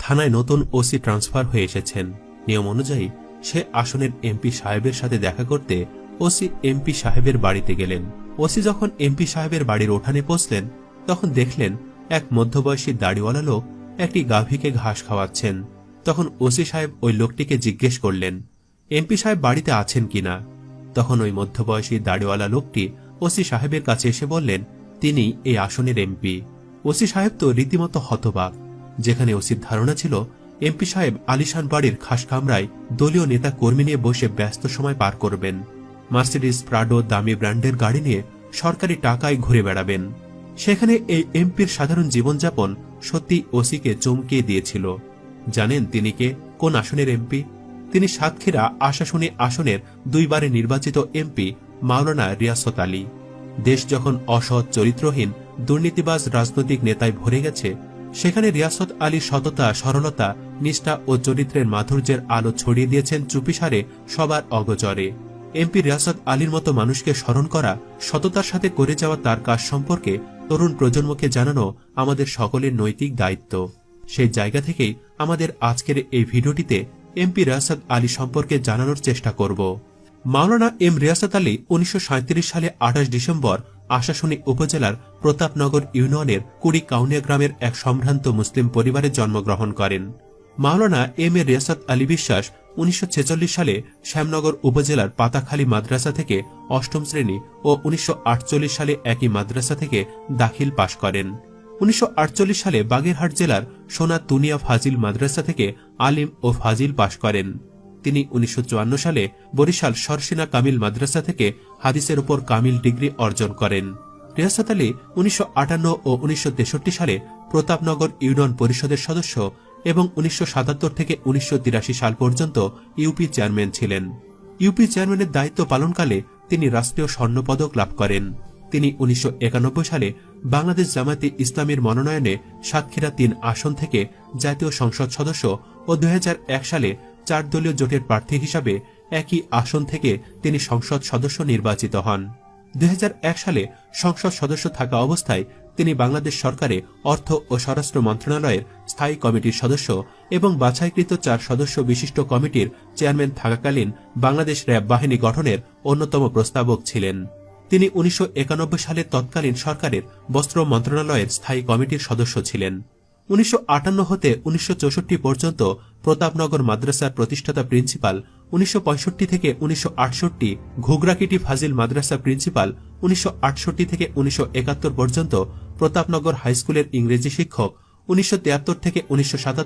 থানায় নতুন OC transfer হয়ে এসেছেন। নিয়ম অনুযায়ী সে আসনের এমপি সাহেবের সাথে দেখা করতে ওসি এমপি সাহেবের বাড়িতে গেলেন। ওসি যখন এমপি সাহেবের বাড়ির উঠানে পৌঁছলেন তখন দেখলেন এক মধ্যবয়সী দাড়িওয়ালা লোক একটি গাভীকে ঘাস খাওয়াচ্ছেন। তখন ওসি সাহেব ওই লোকটিকে জিজ্ঞেস করলেন, এমপি সাহেব বাড়িতে আছেন কিনা? তখন ওই মধ্যবয়সী দাড়িওয়ালা লোকটি ওসি সাহেবের কাছে এসে বললেন, তিনি এই আসনের এমপি। ওসি সাহেব তো রীতিমতো হতবাক। যেখানে ওসির ধারণা ছিল এমপি সাহেব আলিশান বাড়ির খাস কামরায় দলীয় নেতা কর্মী নিয়ে বসে ব্যস্ত সময় পার করবেন, মার্সিডিজ প্রাডো দামি ব্র্যান্ডের গাড়ি নিয়ে সরকারি টাকায় ঘুরে বেড়াবেন, সেখানে এই এমপির সাধারণ জীবনযাপন সত্যি ওসিকে চমকিয়ে দিয়েছিল। জানেন তিনি কে, কোন আসনের এমপি? তিনি সাতক্ষীরা আশাশুনি আসনের 2 বারে নির্বাচিত এমপি মাওলানা রিয়াসত আলী। দেশ যখন অসৎ, চরিত্রহীন, দুর্নীতিবাজ রাজনৈতিক নেতায় ভরে গেছে, সেখানে রিয়াসত আলী সততা, সরলতা, নিষ্ঠা ও চরিত্রের মাধুর্যের আলো ছড়িয়ে দিয়েছেন চুপিসারে সবার অগোচরে। এমপি রিয়াসত আলীর মতো মানুষকে স্মরণ করা, সততার সাথে করে যাওয়া তার কাজ সম্পর্কে তরুণ প্রজন্মকে জানানো আমাদের সকলের নৈতিক দায়িত্ব। সেই জায়গা থেকেই আমাদের আজকের এই ভিডিওটিতে এমপি রিয়াসত আলী সম্পর্কে জানানোর চেষ্টা করব। মাওলানা এম রিয়াসত আলী 1937 সালে 28 ডিসেম্বর আশাশুনি উপজেলার প্রতাপনগর ইউনিয়নের কুড়িকাউনিয়া গ্রামের এক সম্ভ্রান্ত মুসলিম পরিবারে জন্মগ্রহণ করেন। মাওলানা এম এ রিয়াসত আলী বিশ্বাস 1946 সালে শ্যামনগর উপজেলার পাতাখালী মাদ্রাসা থেকে 8ম শ্রেণী ও 1948 সালে একই মাদ্রাসা থেকে দাখিল পাশ করেন। 1948 সালে বাগেরহাট জেলার সোনা তুনিয়া ফাজিল মাদ্রাসা থেকে আলিম ও ফাজিল পাশ করেন। তিনি 1954 সালে বরিশাল সরসিনা কামিল মাদ্রাসা থেকে হাদিসের উপর কামিল ডিগ্রি অর্জন করেন। রিয়াসত আলী 1958 ও 1963 সালে প্রতাপনগর ইউনিয়ন পরিষদের সদস্য এবং 1977 থেকে 1983 সাল পর্যন্ত ইউপি চেয়ারম্যান ছিলেন। ইউপি চেয়ারম্যানের দায়িত্ব পালনকালে তিনি রাষ্ট্রীয় স্বর্ণপদক লাভ করেন। তিনি 1991 সালে বাংলাদেশ জামায়াতে ইসলামীর মনোনয়নে সাতক্ষীরা 3 আসন থেকে জাতীয় সংসদ সদস্য ও 2001 সালে 4 দলীয় জোটের প্রার্থী হিসাবে একই আসন থেকে তিনি সংসদ সদস্য নির্বাচিত হন। 2001 সালে সংসদ সদস্য থাকা অবস্থায় তিনি বাংলাদেশ সরকারে অর্থ ও স্বরাষ্ট্র মন্ত্রণালয়ের স্থায়ী কমিটির সদস্য এবং বাছাইকৃত 4 সদস্য বিশিষ্ট কমিটির চেয়ারম্যান থাকাকালীন বাংলাদেশ র্যাব বাহিনী গঠনের অন্যতম প্রস্তাবক ছিলেন। তিনি 1991 সালে তৎকালীন সরকারের বস্ত্র মন্ত্রণালয়ের স্থায়ী কমিটির সদস্য ছিলেন। 1958 হতে 1964 পর্যন্ত প্রতাপনগর মাদ্রাসার প্রতিষ্ঠাতা প্রিন্সিপাল, 1965 থেকে 1968 ঘুগরাকিটি ফাজিল মাদ্রাসা প্রিন্সিপাল, 1968 থেকে 1971 পর্যন্ত প্রতাপনগর হাইস্কুলের ইংরেজি শিক্ষক, 1973 থেকে 1977